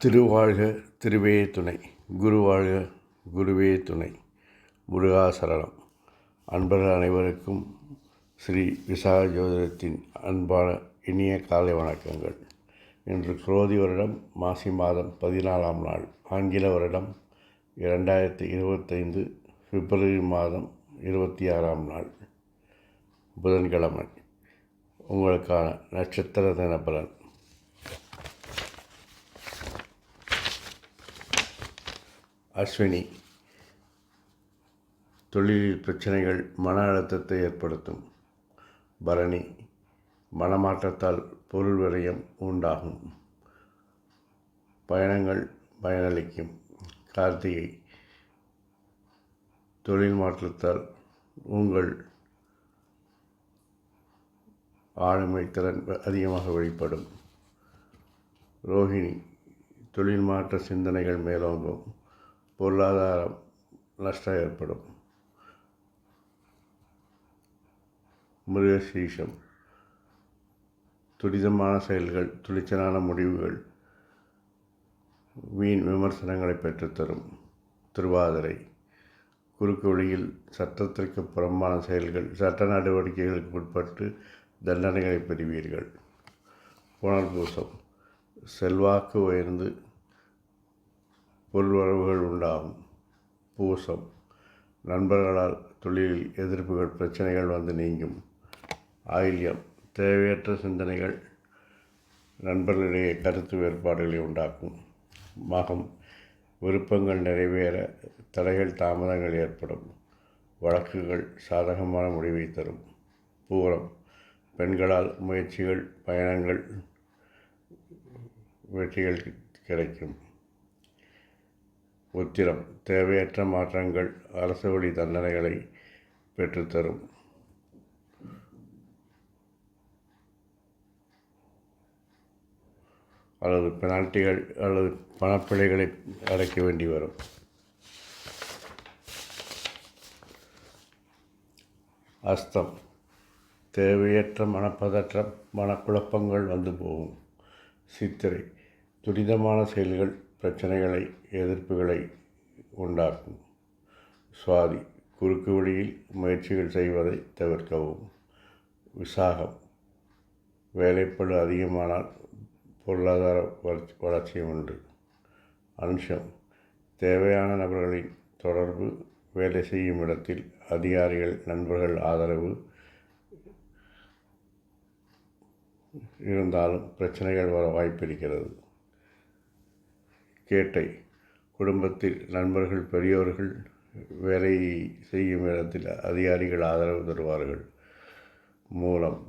திருவாழ்க திருவே துணை, குருவாழ்க குருவே துணை, முருகாசரணம். அன்பர்கள் அனைவருக்கும் ஸ்ரீ விசாக ஜோதிடத்தின் அன்பான இனிய காலை வணக்கங்கள். இன்று குரோதி வருடம் மாசி மாதம் 14ஆம் நாள், ஆங்கில வருடம் 2025 பிப்ரவரி மாதம் 26ஆம் நாள், புதன்கிழமை. உங்களுக்கான நட்சத்திர தினப்பலன். அஸ்வினி, தொழிலில் பிரச்சனைகள் மன அழுத்தத்தை ஏற்படுத்தும். பரணி, மனமாற்றத்தால் பொருள் விரயம் உண்டாகும். பயணங்கள் பயனளிக்கும். கார்த்திகை, தொழில் மாற்றத்தால் உங்கள் ஆளுமை திறன் அதிகமாக வெளிப்படும். ரோஹிணி, தொழில் மாற்ற சிந்தனைகள் மேலோங்கும். பொருளாதாரம் நஷ்டம் ஏற்படும். மிருகசீரிஷம், துரிதமான செயல்கள், துணிச்சலான முடிவுகள் வீண் விமர்சனங்களை பெற்றுத்தரும். திருவாதிரை, குறுக்கு வழியில் சட்டத்திற்கு புறம்பான செயல்கள், சட்ட நடவடிக்கைகளுக்கு உட்பட்டு தண்டனைகளை பெறுவீர்கள். புனர்பூசம், செல்வாக்கு உயர்ந்து பொருள்வரவுகள் உண்டாகும். பூசம், நண்பர்களால் தொழிலில் எதிர்ப்புகள், பிரச்சனைகள் வந்து நீங்கும். ஆயில்யம், தேவையற்ற சிந்தனைகள் நண்பர்களிடையே கருத்து வேறுபாடுகளை உண்டாக்கும். மகம், விருப்பங்கள் நிறைவேற தடைகள், தாமதங்கள் ஏற்படும். வழக்குகள் சாதகமான முடிவை தரும். பூரம், பெண்களால் முயற்சிகள், பயணங்கள், வெற்றிகள் கிடைக்கும். உத்திரம், தேவையற்ற மாற்றங்கள் அரசு வழி தண்டனைகளை பெற்றுத்தரும். அல்லது பெனால்ட்டிகள் அல்லது பணப்பிழைகளை அடைக்க வேண்டி வரும். அஸ்தம், தேவையற்ற மனப்பதற்றம், மனக்குழப்பங்கள் வந்து போகும். சித்திரை, துரிதமான செயல்கள் பிரச்சனைகளை, எதிர்ப்புகளை உண்டாக்கும். சுவாதி, குறுக்கு வழியில் முயற்சிகள் செய்வதை தவிர்க்கவும். விசாகம், வேலைப்பளு அதிகமானால் பொருளாதார வளர்ச்சியும் உண்டு. அனுஷம், தேவையான நபர்களின் தொடர்பு, வேலை செய்யும் இடத்தில் அதிகாரிகள், நண்பர்கள் ஆதரவு இருந்தாலும் பிரச்சனைகள் வர வாய்ப்பிருக்கிறது. கேட்டை, குடும்பத்தில் நண்பர்கள், பெரியோர்கள், வேலை செய்யும் இடத்தில் அதிகாரிகள் ஆதரவு தருவார்கள். மூலம்,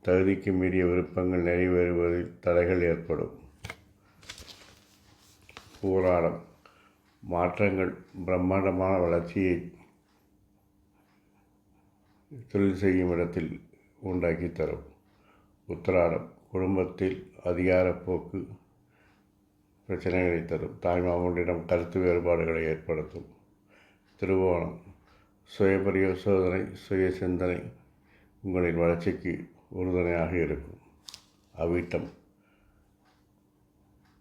தகுதிக்கு மீறிய விருப்பங்கள் நிறைவேறுவதில் தடைகள் ஏற்படும். பூராடம், மாற்றங்கள் பிரம்மாண்டமான வளர்ச்சியை தொழில் செய்யும் இடத்தில் உண்டாக்கி தரும். உத்திராடம், குடும்பத்தில் அதிகாரப்போக்கு பிரச்சனைகளை தரும். தாய்மாமனிடம் கருத்து வேறுபாடுகளை ஏற்படுத்தும். திருவோணம், சுய பரிசோதனை, சுய சிந்தனை உங்களின் வளர்ச்சிக்கு உறுதுணையாக இருக்கும். அவிட்டம்,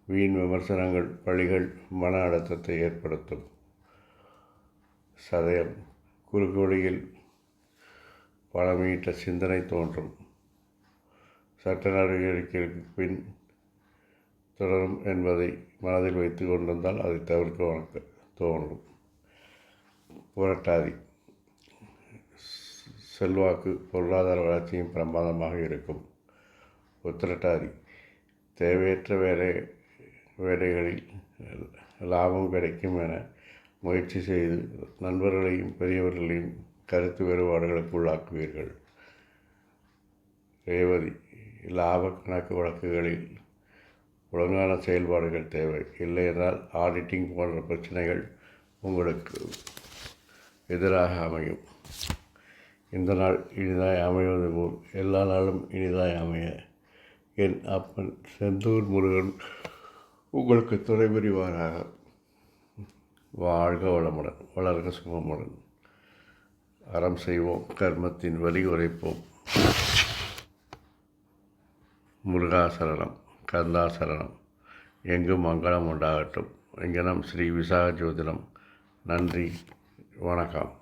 வீண் விமர்சனங்கள், பழிகள் மன அழுத்தத்தை ஏற்படுத்தும். சதயம், குறுக்கு வழியில் பணமீட்ட சிந்தனை தோன்றும். சட்ட நடவடிக்கைகளுக்கு பின் தொடரும் என்பதை மனதில் வைத்து கொண்டிருந்தால் அதை தவிர்க்க தோன்றும். புரட்டாதி, செல்வாக்கு, பொருளாதார வளர்ச்சியும் பிரமாதமாக இருக்கும். உத்திரட்டாதி, தேவையற்ற வேலைகளில் லாபம் கிடைக்கும் என முயற்சி செய்து நண்பர்களையும் பெரியவர்களையும் கருத்து வேறுபாடுகளுக்கு உள்ளாக்குவீர்கள். ரேவதி, லாப கணக்கு வழக்குகளில் ஒழுங்கான செயல்பாடுகள் தேவை. இல்லை என்றால் ஆடிட்டிங் போன்ற பிரச்சனைகள் உங்களுக்கு எதிராக அமையும். இந்த நாள் இனிதாய் அமைவது போல் எல்லா நாளும் இனிதாய் அமைய என் அப்பன் செந்தூர் முருகன் உங்களுக்கு துணை புரிவாராக. வாழ்க வளமுடன், வளர்க சுகமுடன். அறம் செய்வோம், கர்மத்தின் வலி உரைப்போம். முருகாசரணம், கந்தாசரணம். எங்கும் மங்களம் உண்டாகட்டும். எங்கனம் ஸ்ரீ விசாக ஜோதிடம். நன்றி, வணக்கம்.